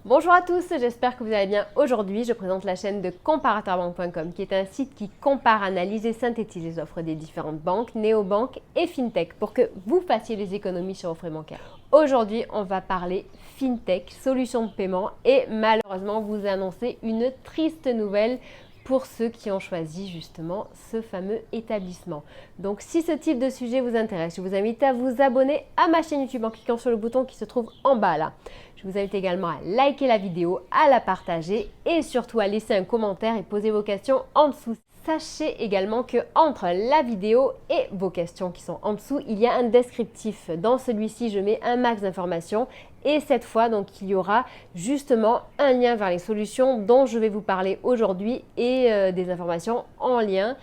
Bonjour à tous, j'espère que vous allez bien. Aujourd'hui, je présente la chaîne de comparatorbank.com qui est un site qui compare, analyse et synthétise les offres des différentes banques, néobanques et fintech pour que vous fassiez des économies sur vos frais bancaires. Aujourd'hui, on va parler fintech, solutions de paiement et malheureusement vous annoncer une triste nouvelle pour ceux qui ont choisi justement ce fameux établissement. Donc si ce type de sujet vous intéresse, je vous invite à vous abonner à ma chaîne YouTube en cliquant sur le bouton qui se trouve en bas là. Je vous invite également à liker la vidéo, à la partager et surtout à laisser un commentaire et poser vos questions en dessous. Sachez également que entre la vidéo et vos questions qui sont en dessous, il y a un descriptif. Dans celui-ci, je mets un max d'informations et cette fois, donc, il y aura justement un lien vers les solutions dont je vais vous parler aujourd'hui et des informations en lien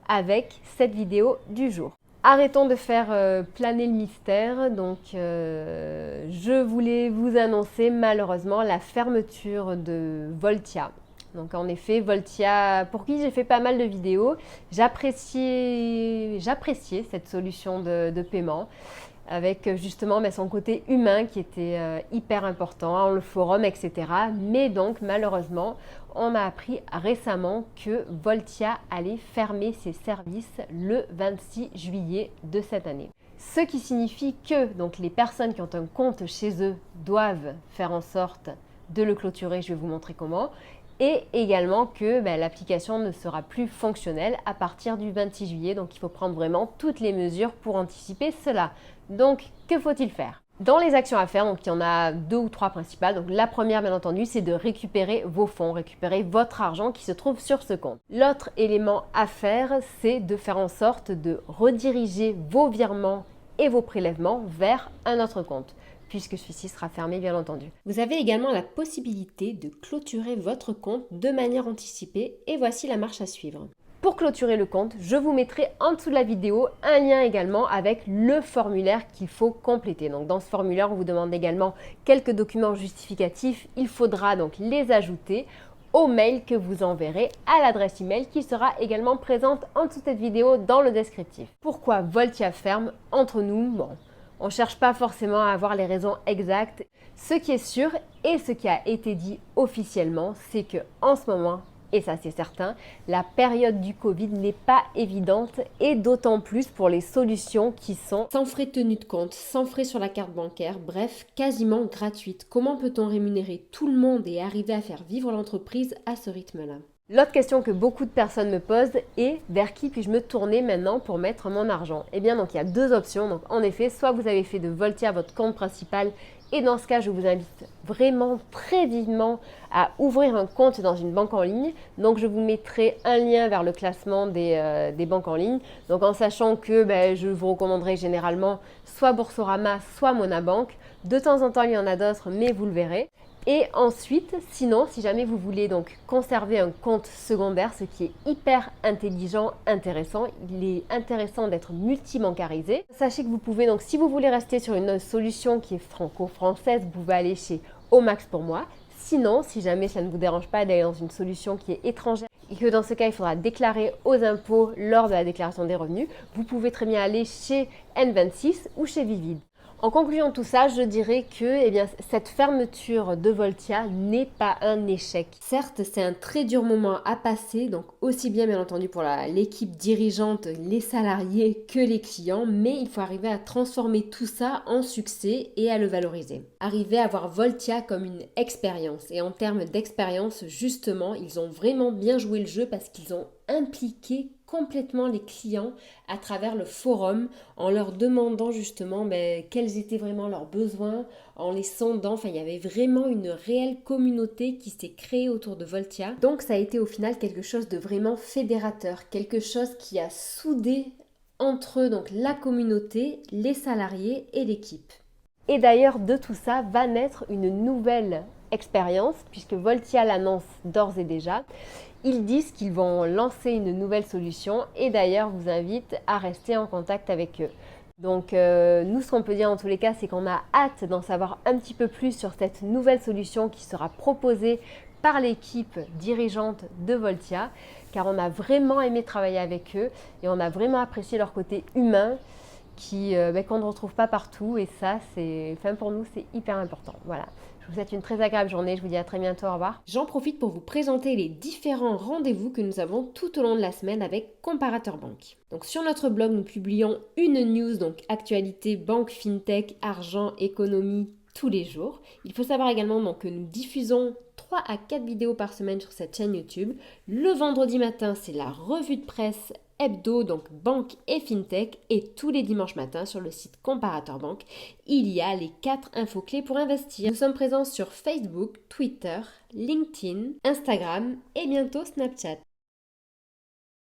avec cette vidéo du jour. Arrêtons de faire planer le mystère, donc je voulais vous annoncer malheureusement la fermeture de Voltia. Donc en effet, Voltia, pour qui j'ai fait pas mal de vidéos, j'appréciais cette solution de paiement avec justement son côté humain qui était hyper important, le forum, etc. Mais donc malheureusement, on a appris récemment que Voltia allait fermer ses services le 26 juillet de cette année. Ce qui signifie que donc, les personnes qui ont un compte chez eux doivent faire en sorte de le clôturer, je vais vous montrer comment, et également que l'application ne sera plus fonctionnelle à partir du 26 juillet. Donc il faut prendre vraiment toutes les mesures pour anticiper cela. Donc que faut-il faire ? Dans les actions à faire, donc il y en a 2 ou 3 principales. Donc la première, bien entendu, c'est de récupérer vos fonds, récupérer votre argent qui se trouve sur ce compte. L'autre élément à faire, c'est de faire en sorte de rediriger vos virements et vos prélèvements vers un autre compte, puisque celui-ci sera fermé bien entendu. Vous avez également la possibilité de clôturer votre compte de manière anticipée et voici la marche à suivre. Pour clôturer le compte, je vous mettrai en dessous de la vidéo un lien également avec le formulaire qu'il faut compléter. Donc dans ce formulaire, on vous demande également quelques documents justificatifs. Il faudra donc les ajouter au mail que vous enverrez à l'adresse email qui sera également présente en dessous de cette vidéo dans le descriptif. Pourquoi Voltia ferme? Entre nous, bon, on ne cherche pas forcément à avoir les raisons exactes. Ce qui est sûr et ce qui a été dit officiellement, c'est que en ce moment, et ça c'est certain, la période du Covid n'est pas évidente et d'autant plus pour les solutions qui sont sans frais de tenue de compte, sans frais sur la carte bancaire, bref, quasiment gratuites. Comment peut-on rémunérer tout le monde et arriver à faire vivre l'entreprise à ce rythme-là ? L'autre question que beaucoup de personnes me posent est vers qui puis-je me tourner maintenant pour mettre mon argent? Eh bien donc il y a 2 options. Donc en effet, soit vous avez fait de Voltia votre compte principal et dans ce cas, je vous invite vraiment très vivement à ouvrir un compte dans une banque en ligne. Donc je vous mettrai un lien vers le classement des banques en ligne. Donc en sachant que je vous recommanderai généralement soit Boursorama, soit Monabank. De temps en temps, il y en a d'autres, mais vous le verrez. Et ensuite, sinon, si jamais vous voulez donc conserver un compte secondaire, ce qui est hyper intelligent, intéressant, il est intéressant d'être multi-bancarisé. Sachez que vous pouvez donc, si vous voulez rester sur une solution qui est franco-française, vous pouvez aller chez Omax pour moi. Sinon, si jamais ça ne vous dérange pas d'aller dans une solution qui est étrangère et que dans ce cas, il faudra déclarer aux impôts lors de la déclaration des revenus, vous pouvez très bien aller chez N26 ou chez Vivid. En conclusion de tout ça, je dirais que cette fermeture de Voltia n'est pas un échec. Certes, c'est un très dur moment à passer, donc aussi bien entendu pour l'équipe dirigeante, les salariés que les clients, mais il faut arriver à transformer tout ça en succès et à le valoriser. Arriver à voir Voltia comme une expérience. Et en termes d'expérience, justement, ils ont vraiment bien joué le jeu parce qu'ils ont impliqué complètement les clients à travers le forum en leur demandant justement quels étaient vraiment leurs besoins, en les sondant. Enfin, il y avait vraiment une réelle communauté qui s'est créée autour de Voltia. Donc ça a été au final quelque chose de vraiment fédérateur, quelque chose qui a soudé entre eux donc la communauté, les salariés et l'équipe. Et d'ailleurs, de tout ça va naître une nouvelle expérience puisque Voltia l'annonce d'ores et déjà. Ils disent qu'ils vont lancer une nouvelle solution et d'ailleurs vous invite à rester en contact avec eux. Donc nous ce qu'on peut dire en tous les cas c'est qu'on a hâte d'en savoir un petit peu plus sur cette nouvelle solution qui sera proposée par l'équipe dirigeante de Voltia car on a vraiment aimé travailler avec eux et on a vraiment apprécié leur côté humain qu'on ne retrouve pas partout. Et ça, pour nous, c'est hyper important. Voilà. Je vous souhaite une très agréable journée. Je vous dis à très bientôt. Au revoir. J'en profite pour vous présenter les différents rendez-vous que nous avons tout au long de la semaine avec Comparateur Banque. Donc sur notre blog, nous publions une news, donc actualité, banque, fintech, argent, économie, tous les jours. Il faut savoir également que nous diffusons 3 à 4 vidéos par semaine sur cette chaîne YouTube. Le vendredi matin, c'est la revue de presse hebdo, donc banque et fintech, et tous les dimanches matins sur le site Comparateur Banque, il y a les 4 infos clés pour investir. Nous sommes présents sur Facebook, Twitter, LinkedIn, Instagram et bientôt Snapchat.